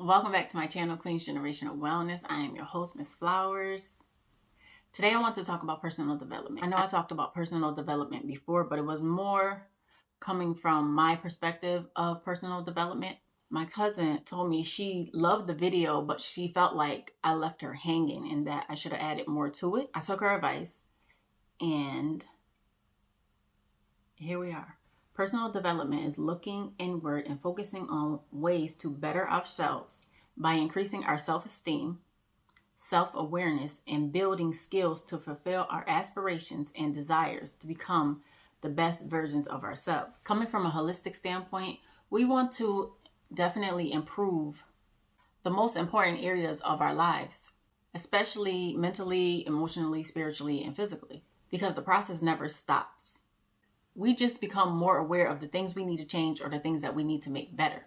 Welcome back to my channel, Queen's Generational Wellness. I am your host, Miss Flowers. Today I want to talk about personal development. I know I talked about personal development before, but it was more coming from my perspective of personal development. My cousin told me she loved the video, but she felt like I left her hanging and that I should have added more to it. I took her advice and here we are. Personal development is looking inward and focusing on ways to better ourselves by increasing our self-esteem, self-awareness, and building skills to fulfill our aspirations and desires to become the best versions of ourselves. Coming from a holistic standpoint, we want to definitely improve the most important areas of our lives, especially mentally, emotionally, spiritually, and physically, because the process never stops. We just become more aware of the things we need to change or the things that we need to make better.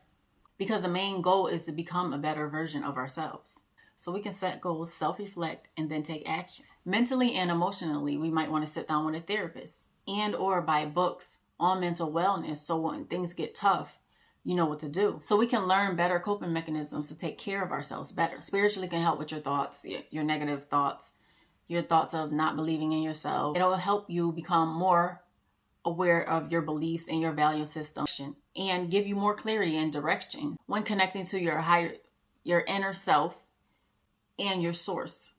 Because the main goal is to become a better version of ourselves. So we can set goals, self-reflect, and then take action. Mentally and emotionally, we might want to sit down with a therapist and or buy books on mental wellness so when things get tough, you know what to do. So we can learn better coping mechanisms to take care of ourselves better. Spiritually can help with your thoughts, your negative thoughts, your thoughts of not believing in yourself. It'll help you become more aware of your beliefs and your value system and give you more clarity and direction when connecting to your inner self and your source,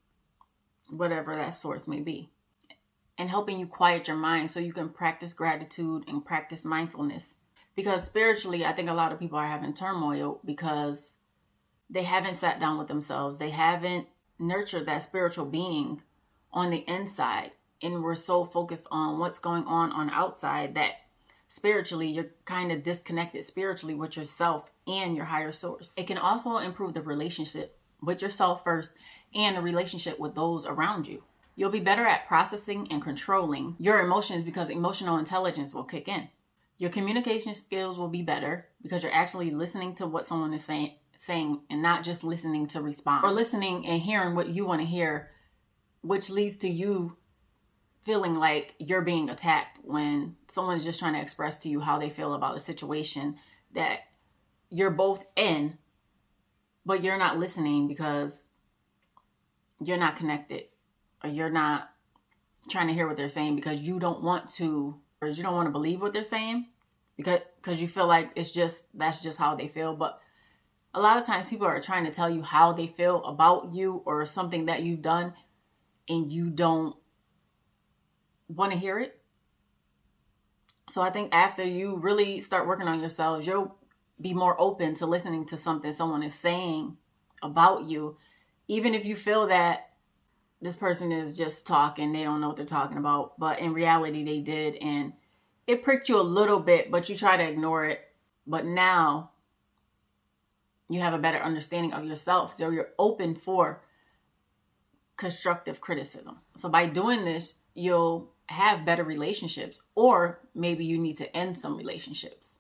whatever that source may be, and helping you quiet your mind so you can practice gratitude and practice mindfulness. Because spiritually, I think a lot of people are having turmoil because they haven't sat down with themselves. They haven't nurtured that spiritual being on the inside. And we're so focused on what's going on the outside that spiritually, you're kind of disconnected spiritually with yourself and your higher source. It can also improve the relationship with yourself first and the relationship with those around you. You'll be better at processing and controlling your emotions because emotional intelligence will kick in. Your communication skills will be better because you're actually listening to what someone is saying and not just listening to respond or listening and hearing what you want to hear, which leads to you feeling like you're being attacked when someone's just trying to express to you how they feel about a situation that you're both in, but you're not listening because you're not connected or you're not trying to hear what they're saying because you don't want to, or you don't want to believe what they're saying because you feel like that's just how they feel. But a lot of times people are trying to tell you how they feel about you or something that you've done and you don't want to hear it. So I think after you really start working on yourselves, you'll be more open to listening to something someone is saying about you, even if you feel that this person is just talking, they don't know what they're talking about, but in reality they did, and it pricked you a little bit, but you try to ignore it. But now you have a better understanding of yourself, so you're open for constructive criticism. So by doing this, you'll have better relationships, or maybe you need to end some relationships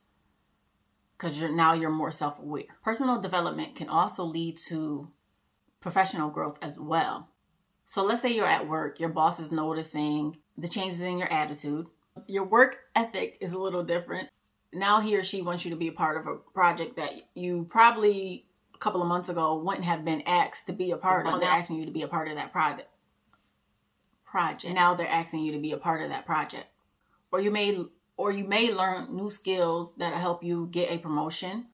because you're more self-aware. Personal development can also lead to professional growth as well. So let's say you're at work, your boss is noticing the changes in your attitude. Your work ethic is a little different. Now he or she wants you to be a part of a project that you probably a couple of months ago wouldn't have been asked to be a part of. They're asking you to be a part of that project. Now they're asking you to be a part of that project. Or you may learn new skills that'll help you get a promotion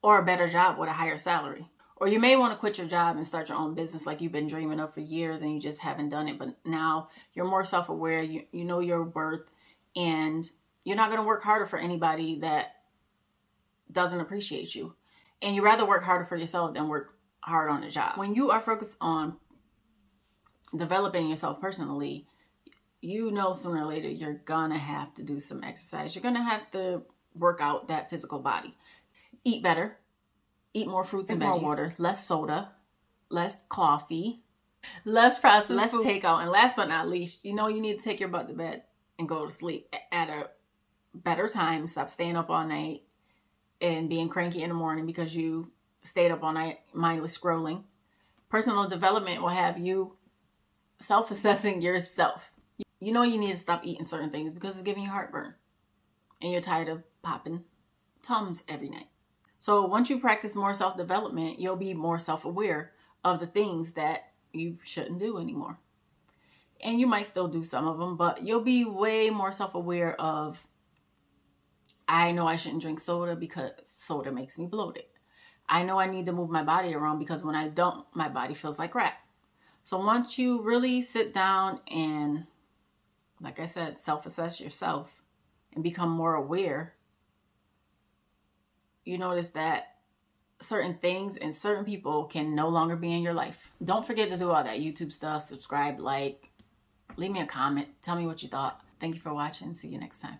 or a better job with a higher salary. Or you may want to quit your job and start your own business like you've been dreaming of for years and you just haven't done it. But now you're more self-aware, you know your worth, and you're not going to work harder for anybody that doesn't appreciate you. And you rather work harder for yourself than work hard on a job. When you are focused on developing yourself personally, you know sooner or later you're gonna have to do some exercise. You're gonna have to work out that physical body. Eat better. Eat more fruits and veggies. More water. Less soda. Less coffee. Less processed food. Less takeout. And last but not least, you need to take your butt to bed and go to sleep at a better time. Stop staying up all night and being cranky in the morning because you stayed up all night mindless scrolling. Personal development will have you self-assessing yourself. You need to stop eating certain things because it's giving you heartburn and you're tired of popping Tums every night. So once you practice more self-development, you'll be more self-aware of the things that you shouldn't do anymore. And you might still do some of them, but you'll be way more self-aware of, I know I shouldn't drink soda because soda makes me bloated. I know I need to move my body around because when I don't, my body feels like crap. So once you really sit down and, like I said, self-assess yourself and become more aware, you notice that certain things and certain people can no longer be in your life. Don't forget to do all that YouTube stuff, subscribe, like, leave me a comment, tell me what you thought. Thank you for watching. See you next time.